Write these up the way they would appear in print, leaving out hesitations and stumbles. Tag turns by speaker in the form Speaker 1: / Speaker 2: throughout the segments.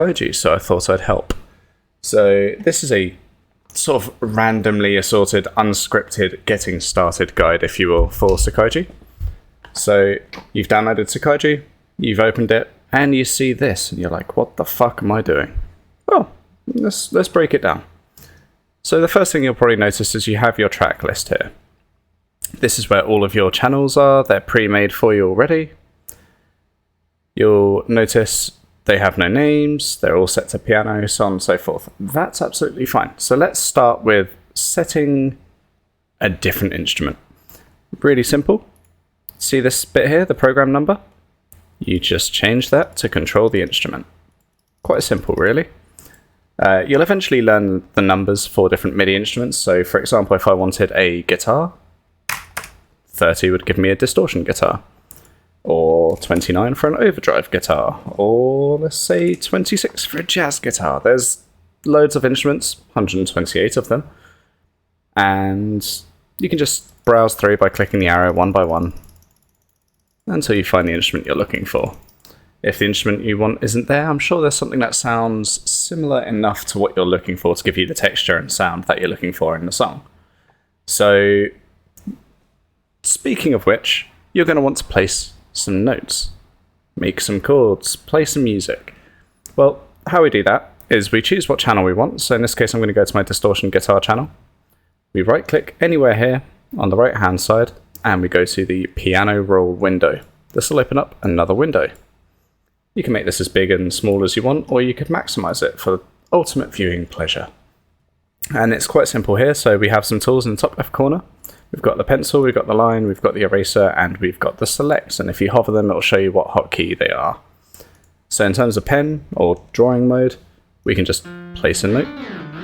Speaker 1: Sekaiju, so I thought I'd help. So this is a sort of randomly assorted, unscripted, getting started guide, if you will, for Sekaiju. So you've downloaded Sekaiju, you've opened it, and you see this, and you're like, what the fuck am I doing? Well, let's break it down. So the first thing you'll probably notice is you have your track list here. This is where all of your channels are. They're pre-made for you already. You'll notice they have no names. They're all set to piano, so on and so forth. That's absolutely fine. So let's start with setting a different instrument. Really simple. See this bit here, the program number? You just change that to control the instrument. Quite simple, really. You'll eventually learn the numbers for different MIDI instruments. So for example, if I wanted a guitar, 30 would give me a distortion guitar, or 29 for an overdrive guitar, or let's say 26 for a jazz guitar. There's loads of instruments, 128 of them, and you can just browse through by clicking the arrow one by one until you find the instrument you're looking for. If the instrument you want isn't there, I'm sure there's something that sounds similar enough to what you're looking for to give you the texture and sound that you're looking for in the song. So, speaking of which, you're going to want to place some notes, make some chords, play some music. Well, how we do that is we choose what channel we want. So in this case, I'm going to go to my distortion guitar channel. We right click anywhere here on the right hand side, and we go to the piano roll window. This will open up another window. You can make this as big and small as you want, or you could maximize it for ultimate viewing pleasure. And it's quite simple here. So we have some tools in the top left corner. We've got the pencil, we've got the line, we've got the eraser, and we've got the selects. And if you hover them, it'll show you what hotkey they are. So in terms of pen or drawing mode, we can just place a note,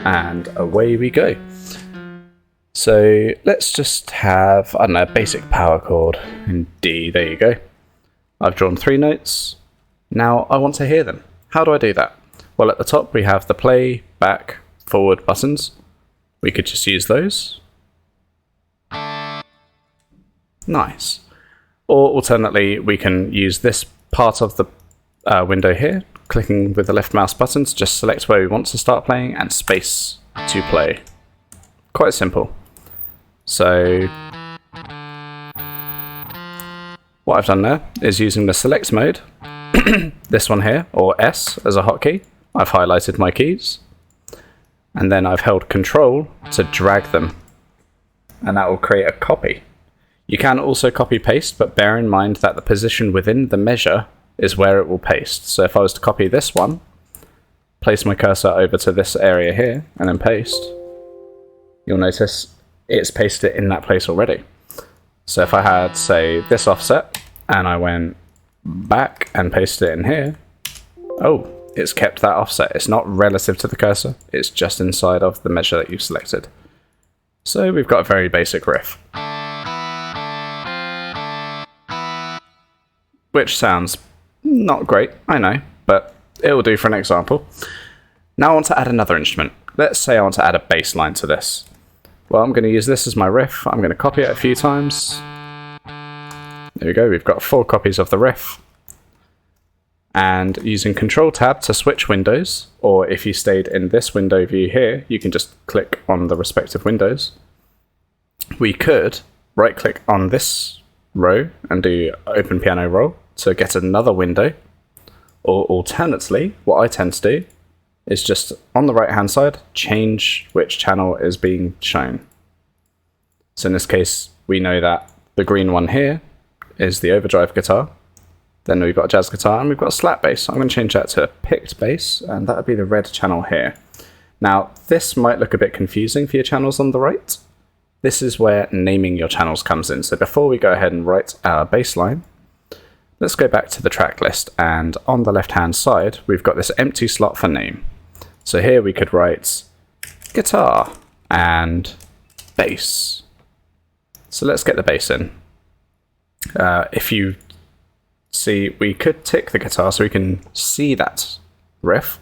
Speaker 1: and away we go. So let's just have, I don't know, a basic power chord in D. There you go. I've drawn 3 notes. Now I want to hear them. How do I do that? Well, at the top we have the play, back, forward buttons. We could just use those. Nice. Or alternately, we can use this part of the window here, clicking with the left mouse button to just select where we want to start playing and space to play. Quite simple. So what I've done there is using the select mode, this one here, or S as a hotkey. I've highlighted my keys, and then I've held Control to drag them, and that will create a copy. You can also copy paste, but bear in mind that the position within the measure is where it will paste. So if I was to copy this one, place my cursor over to this area here, and then paste, you'll notice it's pasted in that place already. So if I had, say, this offset, and I went back and pasted it in here, oh, it's kept that offset. It's not relative to the cursor, it's just inside of the measure that you've selected. So we've got a very basic riff, which sounds not great, I know, but it will do for an example. Now I want to add another instrument. Let's say I want to add a bass line to this. Well, I'm going to use this as my riff. I'm going to copy it a few times. There we go, we've got 4 copies of the riff. And using Control Tab to switch windows, or if you stayed in this window view here, you can just click on the respective windows. We could right click on this row and do Open Piano Roll to get another window. Or alternately, what I tend to do is just on the right hand side, change which channel is being shown. So in this case, we know that the green one here is the overdrive guitar. Then we've got a jazz guitar, and we've got a slap bass. I'm going to change that to a picked bass, and that would be the red channel here. Now, this might look a bit confusing for your channels on the right. This is where naming your channels comes in. So before we go ahead and write our bass line, let's go back to the track list, and on the left-hand side, we've got this empty slot for name. So here we could write guitar and bass. So let's get the bass in. If you see, we could tick the guitar so we can see that riff,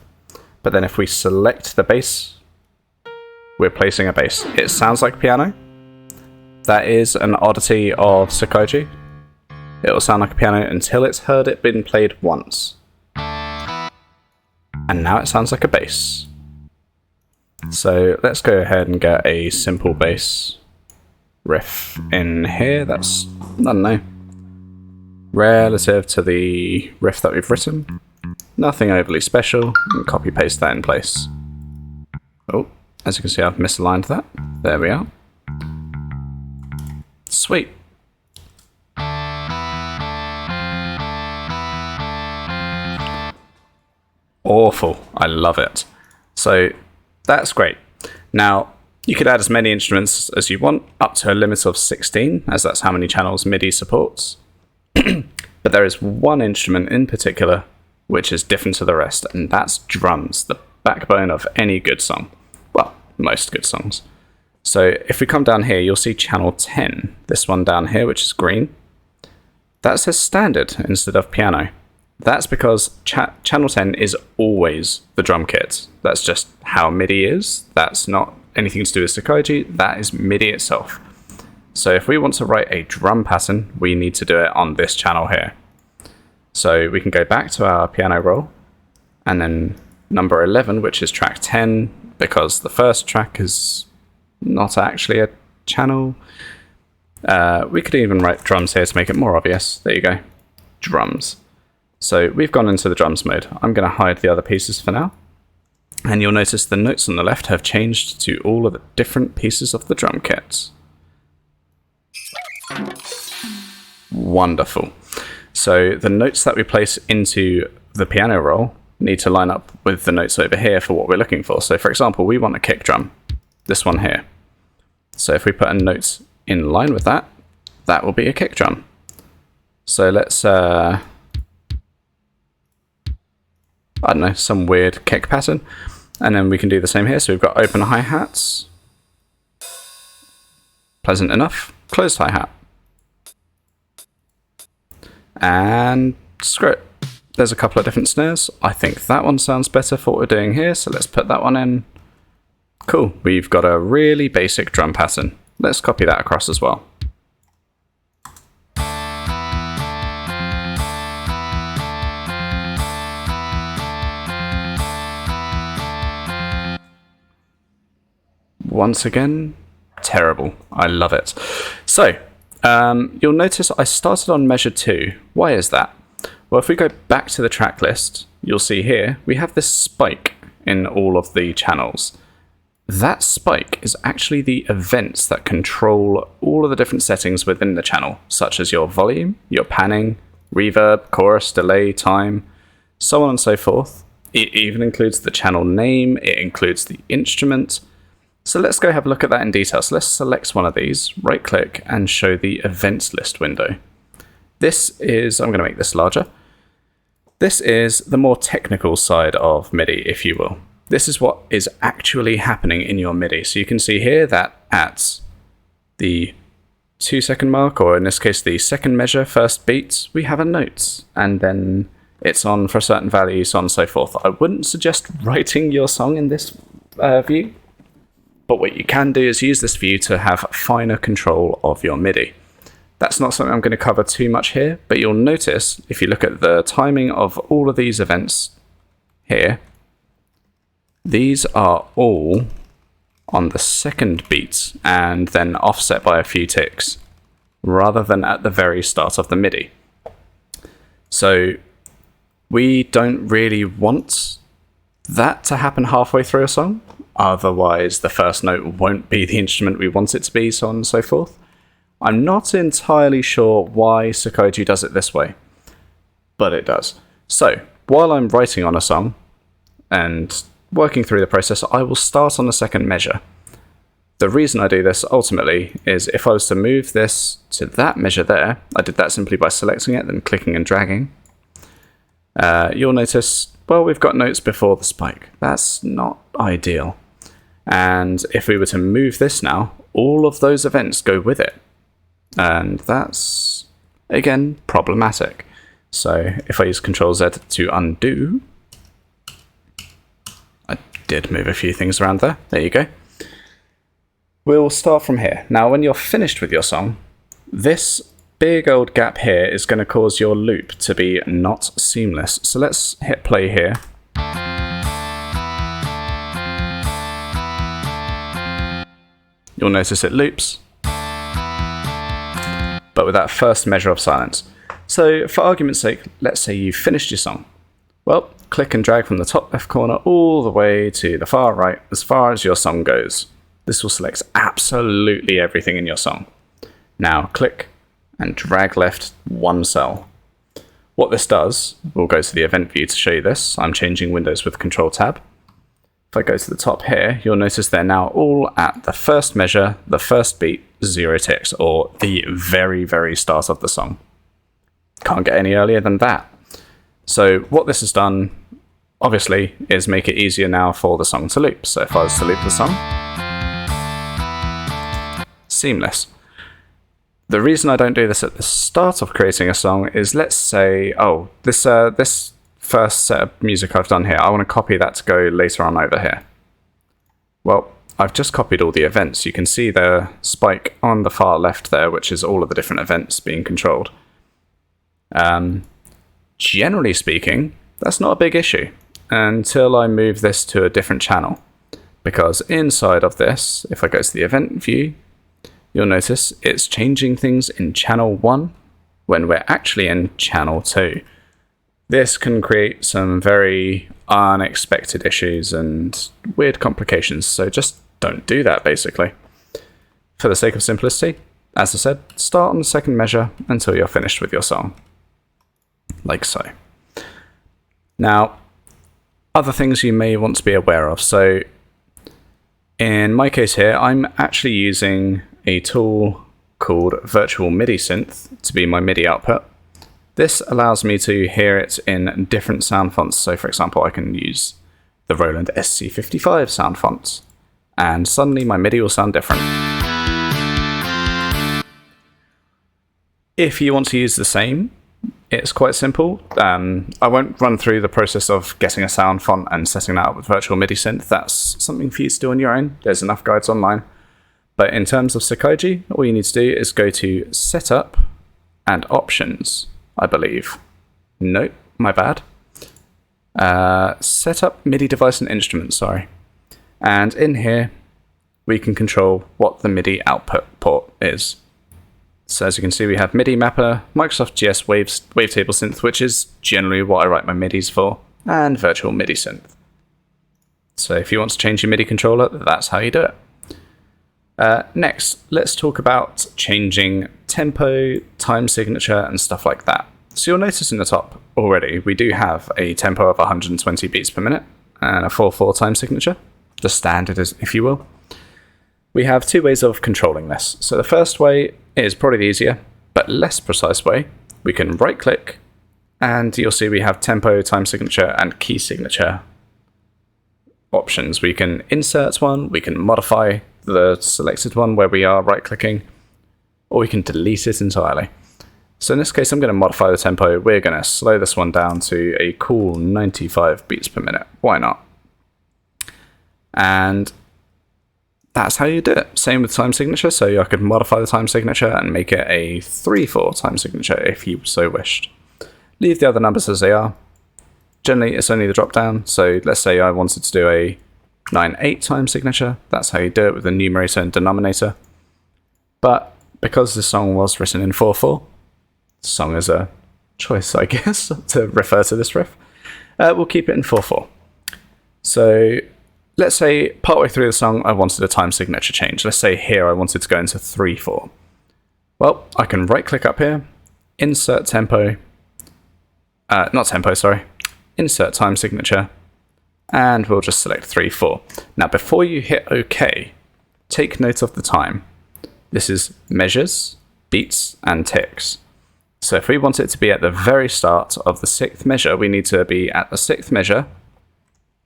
Speaker 1: but then if we select the bass, we're placing a bass. It sounds like piano. That is an oddity of Sekaiju. It will sound like a piano until it's heard it been played once. And now it sounds like a bass. So let's go ahead and get a simple bass riff in here. That's, I don't know, relative to the riff that we've written. Nothing overly special. And copy paste that in place. Oh, as you can see, I've misaligned that. There we are. Sweet. Awful. I love it. So that's great. Now, you could add as many instruments as you want, up to a limit of 16, as that's how many channels MIDI supports. But there is one instrument in particular which is different to the rest, and that's drums, the backbone of any good song. Well, most good songs. So if we come down here, you'll see channel 10, this one down here, which is green. That says standard instead of piano. That's because channel 10 is always the drum kit. That's just how MIDI is. That's not anything to do with Sekaiju. That is MIDI itself. So if we want to write a drum pattern, we need to do it on this channel here. So we can go back to our piano roll, and then number 11, which is track 10, because the first track is not actually a channel. We could even write drums here to make it more obvious. There you go. Drums. So we've gone into the drums mode. I'm going to hide the other pieces for now. And you'll notice the notes on the left have changed to all of the different pieces of the drum kit. Wonderful. So the notes that we place into the piano roll need to line up with the notes over here for what we're looking for. So for example, we want a kick drum, this one here. So if we put a note in line with that, that will be a kick drum. So let's, I don't know, some weird kick pattern. And then we can do the same here. So we've got open hi-hats. Pleasant enough. Closed hi-hat. And screw it. There's a couple of different snares. I think that one sounds better for what we're doing here. So let's put that one in. Cool. We've got a really basic drum pattern. Let's copy that across as well. Once again, terrible. I love it. So, you'll notice I started on measure 2. Why is that? Well, if we go back to the track list, you'll see here we have this spike in all of the channels. That spike is actually the events that control all of the different settings within the channel, such as your volume, your panning, reverb, chorus, delay, time, so on and so forth. It even includes the channel name, it includes the instrument. So let's go have a look at that in detail. So let's select one of these, right click, and show the events list window. This is, I'm going to make this larger. This is the more technical side of MIDI, if you will. This is what is actually happening in your MIDI. So you can see here that at the 2-second mark, or in this case the second measure, first beat, we have a note, and then it's on for a certain value, so on and so forth. I wouldn't suggest writing your song in this view. But what you can do is use this view to have finer control of your MIDI. That's not something I'm going to cover too much here, but you'll notice if you look at the timing of all of these events here, these are all on the second beat and then offset by a few ticks, rather than at the very start of the MIDI. So we don't really want that to happen halfway through a song. Otherwise, the first note won't be the instrument we want it to be, so on and so forth. I'm not entirely sure why Sekaiju does it this way, but it does. So, while I'm writing on a song and working through the process, I will start on the second measure. The reason I do this, ultimately, is if I was to move this to that measure there, I did that simply by selecting it, then clicking and dragging. You'll notice, well, we've got notes before the spike. That's not ideal. And if we were to move this now, all of those events go with it. And that's, again, problematic. So if I use Ctrl-Z to undo, I did move a few things around there. There you go. We'll start from here. Now, when you're finished with your song, this big old gap here is going to cause your loop to be not seamless. So let's hit play here. you'll notice it loops, but with that first measure of silence. So for argument's sake, let's say you've finished your song. Well, click and drag from the top left corner all the way to the far right as far as your song goes. This will select absolutely everything in your song. Now click and drag left one cell. What this does, we'll go to the event view to show you this. I'm changing windows with Control Tab. If I go to the top here, you'll notice they're now all at the first measure, the first beat, 0 ticks, or the very, very start of the song. Can't get any earlier than that. So what this has done, obviously, is make it easier now for the song to loop. So if I was to loop the song, seamless. The reason I don't do this at the start of creating a song is, let's say, oh, this first set of music I've done here, I want to copy that to go later on over here. Well, I've just copied all the events. You can see the spike on the far left there, which is all of the different events being controlled. Generally speaking, that's not a big issue until I move this to a different channel. Because inside of this, if I go to the event view, you'll notice it's changing things in channel 1 when we're actually in channel 2. This can create some very unexpected issues and weird complications, so just don't do that, basically. For the sake of simplicity, as I said, start on the second measure until you're finished with your song. Like so. Now, other things you may want to be aware of. So, in my case here, I'm actually using a tool called Virtual MIDI Synth to be my MIDI output. This allows me to hear it in different sound fonts. So for example, I can use the Roland SC55 sound fonts, and suddenly my MIDI will sound different. If you want to use the same, it's quite simple. I won't run through the process of getting a sound font and setting that up with Virtual MIDI Synth. That's something for you to do on your own. There's enough guides online. But in terms of Sekaiju, all you need to do is go to Setup and Options, I believe. Nope, my bad. Setup MIDI device and instrument, sorry. And in here, we can control what the MIDI output port is. So as you can see, we have MIDI Mapper, Microsoft GS Wavetable Synth, which is generally what I write my MIDIs for, and Virtual MIDI Synth. So if you want to change your MIDI controller, that's how you do it. Next, let's talk about changing tempo, time signature, and stuff like that. So you'll notice in the top already, we do have a tempo of 120 beats per minute and a 4/4 time signature, the standard, if you will. We have two ways of controlling this. So the first way is probably the easier, but less precise way. We can right click, and you'll see we have tempo, time signature, and key signature options. We can insert one, we can modify the selected one where we are right clicking, or we can delete it entirely. So in this case, I'm going to modify the tempo. We're going to slow this one down to a cool 95 beats per minute. Why not? And that's how you do it. Same with time signature. So I could modify the time signature and make it a 3/4 time signature if you so wished. Leave the other numbers as they are. Generally, it's only the drop down. So let's say I wanted to do a 9/8 time signature. That's how you do it with the numerator and denominator. But because the song was written in 4/4, song is a choice, I guess, to refer to this riff. We'll keep it in 4/4. So let's say partway through the song, I wanted a time signature change. Let's say here I wanted to go into 3/4. Well, I can right click up here, insert tempo, insert time signature, and we'll just select 3/4. Now, before you hit OK, take note of the time. This is measures, beats, and ticks. So if we want it to be at the very start of the 6th measure, we need to be at the 6th measure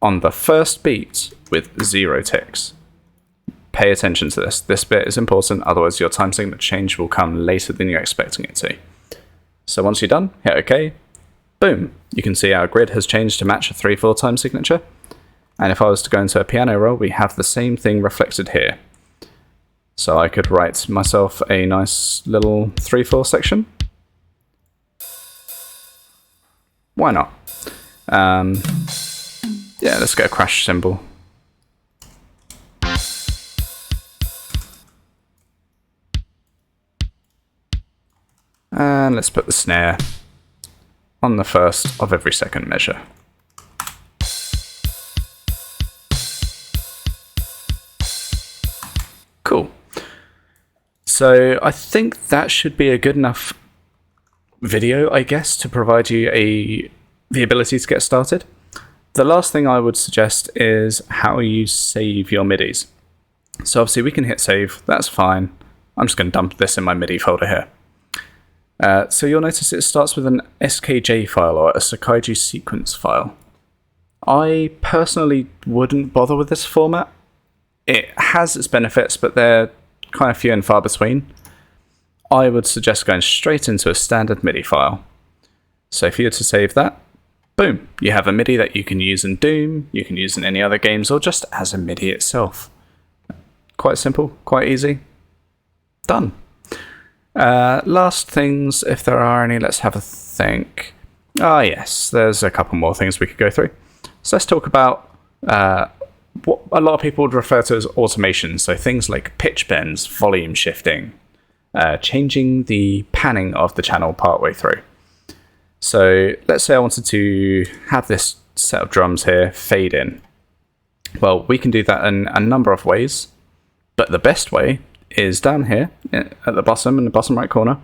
Speaker 1: on the first beat with 0 ticks. Pay attention to this. This bit is important, otherwise your time signature change will come later than you're expecting it to. So once you're done, hit OK. Boom. You can see our grid has changed to match a 3/4 time signature. And if I was to go into a piano roll, we have the same thing reflected here. So I could write myself a nice little 3/4 section. Why not? Yeah, let's get a crash cymbal. And let's put the snare on the first of every second measure. Cool. So I think that should be a good enough video, I guess, to provide you the ability to get started. The last thing I would suggest is how you save your MIDIs. So obviously we can hit save, that's fine. I'm just going to dump this in my MIDI folder here. So you'll notice it starts with an SKJ file or a Sekaiju sequence file. I personally wouldn't bother with this format. It has its benefits, but they're kind of few and far between. I would suggest going straight into a standard MIDI file. So if you were to save that, boom, you have a MIDI that you can use in Doom, you can use in any other games, or just as a MIDI itself. Quite simple, quite easy. Done. Last things, if there are any, let's have a think. Ah, yes, there's a couple more things we could go through. So let's talk about what a lot of people would refer to as automation. So things like pitch bends, volume shifting, changing the panning of the channel partway through. So let's say I wanted to have this set of drums here fade in. Well, we can do that in a number of ways, but the best way is down here at the bottom, in the bottom right corner.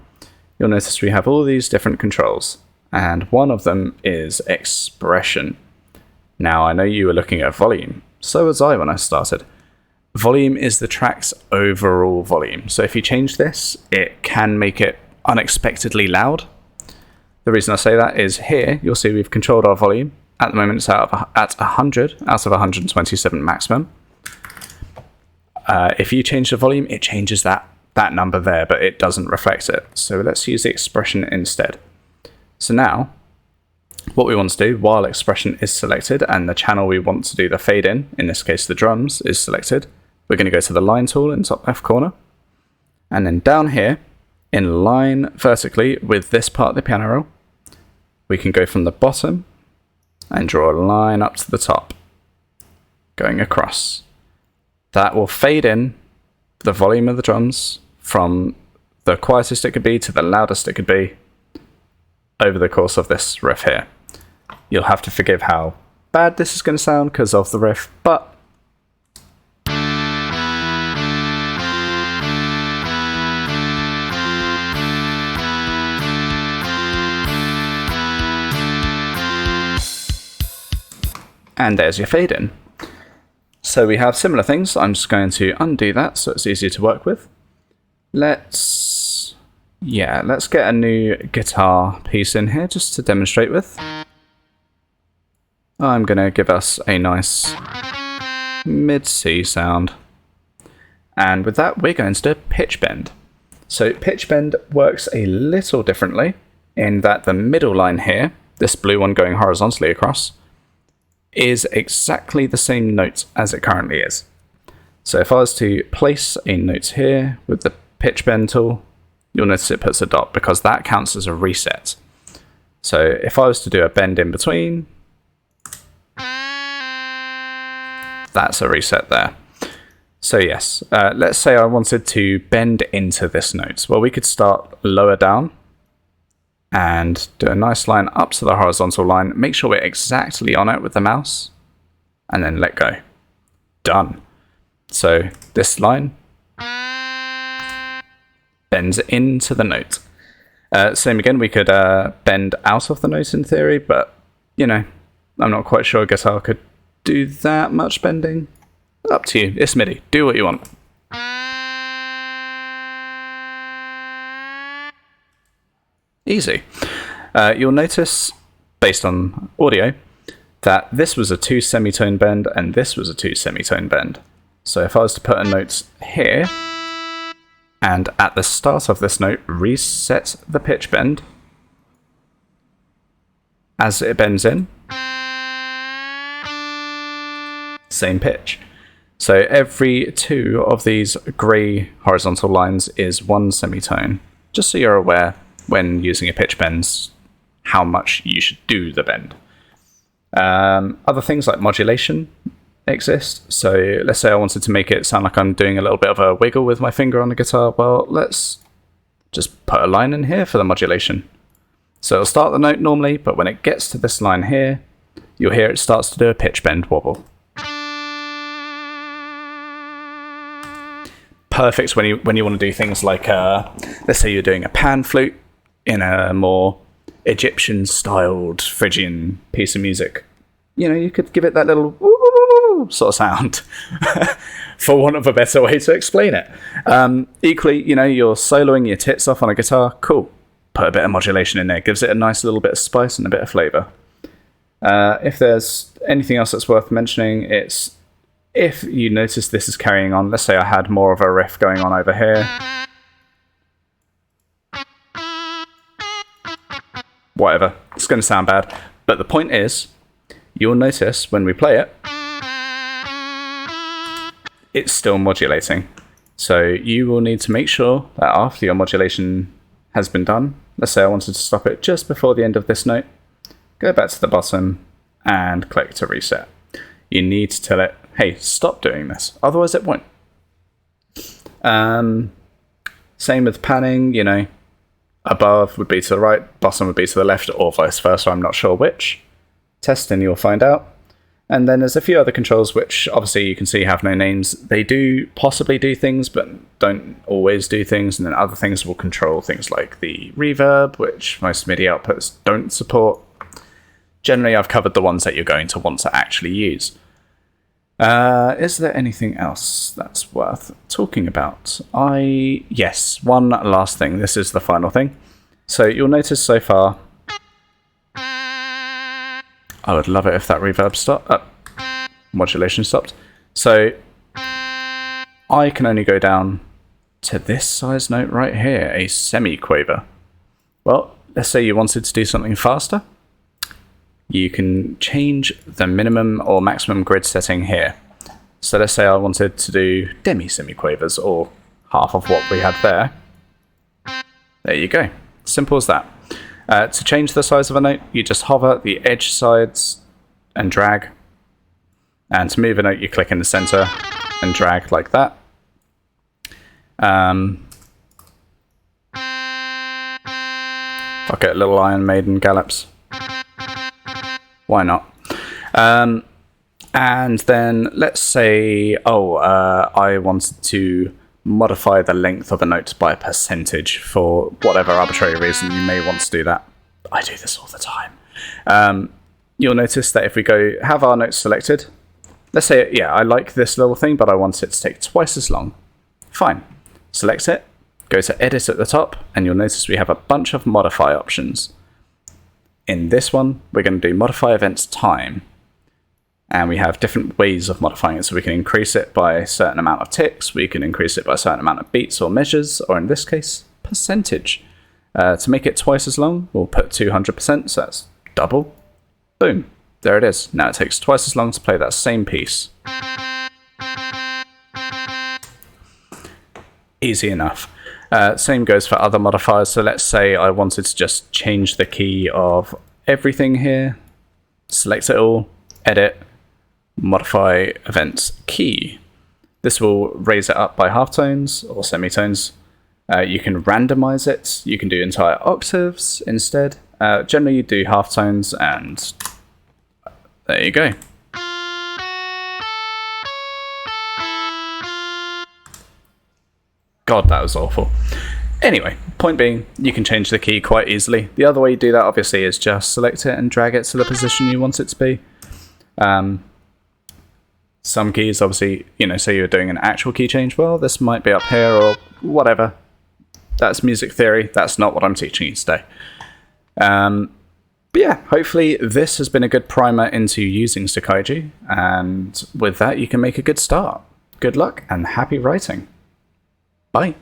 Speaker 1: You'll notice we have all these different controls, and one of them is expression. Now, I know you were looking at volume. So was I when I started. Volume is the track's overall volume. So if you change this, it can make it unexpectedly loud. The reason I say that is here, you'll see we've controlled our volume. At the moment, it's at 100 out of 127 maximum. If you change the volume, it changes that number there, but it doesn't reflect it. So let's use the expression instead. So now, what we want to do while expression is selected and the channel we want to do the fade in this case the drums, is selected, we're going to go to the line tool in the top left corner. And then down here, in line vertically with this part of the piano roll, we can go from the bottom and draw a line up to the top, going across. That will fade in the volume of the drums from the quietest it could be to the loudest it could be over the course of this riff here. You'll have to forgive how bad this is going to sound because of the riff, but and there's your fade in. So we have similar things. I'm just going to undo that so it's easier to work with. Let's get a new guitar piece in here just to demonstrate with. I'm going to give us a nice mid-C sound. And with that, we're going to do pitch bend. So pitch bend works a little differently in that the middle line here, this blue one going horizontally across, is exactly the same note as it currently is. So if I was to place a note here with the pitch bend tool, you'll notice it puts a dot because that counts as a reset. So if I was to do a bend in between, that's a reset there. So yes, let's say I wanted to bend into this note. Well, we could start lower down and do a nice line up to the horizontal line. Make sure we're exactly on it with the mouse, and then let go. Done. So this line bends into the note. Same again, we could bend out of the note in theory, but you know, I'm not quite sure a guitar could do that much bending. Up to you. It's MIDI. Do what you want. Easy. You'll notice, based on audio, that this was a 2 semitone bend and this was a 2 semitone bend. So if I was to put a note here, and at the start of this note, reset the pitch bend as it bends in, same pitch. So every 2 of these grey horizontal lines is 1 semitone, just so you're aware when using a pitch bends how much you should do the bend. Other things like modulation exist. So let's say I wanted to make it sound like I'm doing a little bit of a wiggle with my finger on the guitar. Well, let's just put a line in here for the modulation. So it'll start the note normally, but when it gets to this line here, you'll hear it starts to do a pitch bend wobble. Perfect when you want to do things like, let's say you're doing a pan flute in a more Egyptian-styled Phrygian piece of music. You know, you could give it that little woo sort of sound, for want of a better way to explain it. Equally, you know, you're soloing your tits off on a guitar. Cool. Put a bit of modulation in there. Gives it a nice little bit of spice and a bit of flavour. If there's anything else that's worth mentioning, it's if you notice this is carrying on. Let's say I had more of a riff going on over here. Whatever. It's going to sound bad. But the point is, you'll notice when we play it, it's still modulating. So you will need to make sure that after your modulation has been done, let's say I wanted to stop it just before the end of this note, go back to the bottom and click to reset. You need to tell it, hey, stop doing this, otherwise it won't. Same with panning, you know, above would be to the right, bottom would be to the left, or vice versa, I'm not sure which. Test and you'll find out. And then there's a few other controls which obviously you can see have no names. They do possibly do things, but don't always do things. And then other things will control things like the reverb, which most MIDI outputs don't support. Generally, I've covered the ones that you're going to want to actually use. Is there anything else that's worth talking about? Yes, one last thing. This is the final thing. So you'll notice so far, I would love it if that reverb stopped. Modulation stopped. So I can only go down to this size note right here, a semi-quaver. Well, let's say you wanted to do something faster. You can change the minimum or maximum grid setting here. So let's say I wanted to do demi-semi-quavers, or half of what we had there. There you go. Simple as that. To change the size of a note, you just hover the edge sides and drag. And to move a note, you click in the center and drag like that. Fuck it, little Iron Maiden gallops. Why not? And then let's say, I wanted to modify the length of a note by a percentage for whatever arbitrary reason you may want to do that. I do this all the time. You'll notice that if we go have our notes selected, let's say, yeah, I like this little thing, but I want it to take twice as long. Fine. Select it, go to edit at the top, and you'll notice we have a bunch of modify options. In this one, we're going to do modify events time. And we have different ways of modifying it. So we can increase it by a certain amount of ticks, we can increase it by a certain amount of beats or measures, or in this case, percentage. To make it twice as long, we'll put 200%, so that's double. Boom, there it is. Now it takes twice as long to play that same piece. Easy enough. Same goes for other modifiers. So let's say I wanted to just change the key of everything here. Select it all, edit, modify events key. This will raise it up by halftones or semitones. You can randomize it. You can do entire octaves instead. Generally, you do halftones, and there you go. God, that was awful. Anyway, point being, you can change the key quite easily. The other way you do that, obviously, is just select it and drag it to the position you want it to be. Some keys, obviously, you know, say you're doing an actual key change, well, this might be up here or whatever. That's music theory. That's not what I'm teaching you today. But yeah, hopefully this has been a good primer into using Sekaiju, and with that, you can make a good start. Good luck and happy writing. Bye.